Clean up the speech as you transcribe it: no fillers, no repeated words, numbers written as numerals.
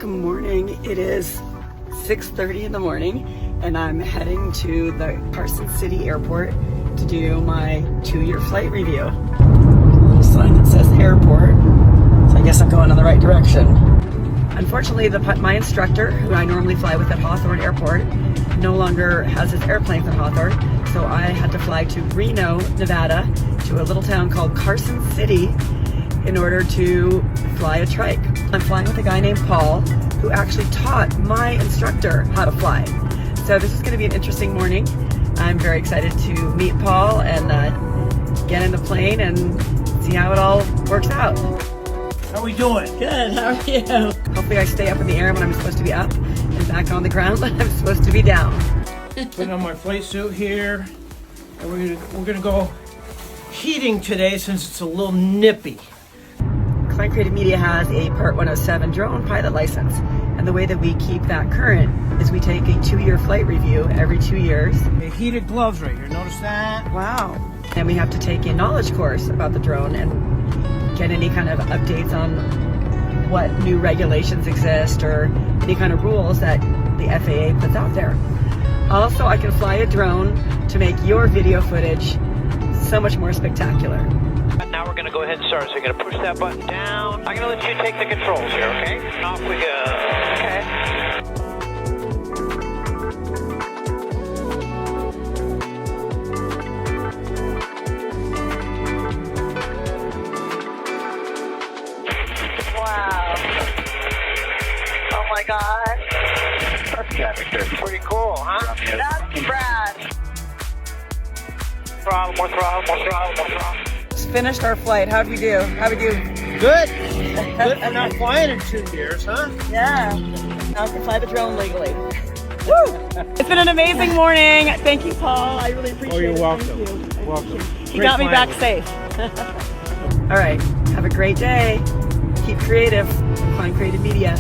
Good morning. It is 6:30 in the morning and I'm heading to the Carson City Airport to do my 2-year flight review. A little sign that says airport, so I guess I'm going in the right direction. Unfortunately, my instructor, who I normally fly with at Hawthorne Airport, no longer has his airplane from Hawthorne, so I had to fly to Reno, Nevada, to a little town called Carson City in order to fly a trike. I'm flying with a guy named Paul, who actually taught my instructor how to fly. So this is going to be an interesting morning. I'm very excited to meet Paul and get in the plane and see how it all works out. How are we doing? Good, how are you? Hopefully I stay up in the air when I'm supposed to be up and back on the ground when I'm supposed to be down. Putting on my flight suit here, and we're gonna go heating today since it's a little nippy. Klein Creative Media has a Part 107 drone pilot license, and the way that we keep that current is we take a 2-year flight review every 2 years. The heated gloves right here, notice that? Wow. And we have to take a knowledge course about the drone and get any kind of updates on what new regulations exist or any kind of rules that the FAA puts out there. Also, I can fly a drone to make your video footage so much more spectacular. Now we're going to go ahead and start. So you're going to push that button down. I'm going to let you take the controls here, okay? Off we go. Okay. Wow. Oh my God. That's pretty cool, huh? That's Brad. Throttle, more throttle, more throttle, more throttle. Just finished our flight. How'd we do? How'd we do? Good. Good for not flying in 2 years, huh? Yeah. Now I can fly the drone legally. Woo! It's been an amazing morning. Thank you, Paul. I really appreciate it. Oh, you're Thank welcome. you. Welcome. You got me back safe. All right. Have a great day. Keep creative. Klein Creative Media.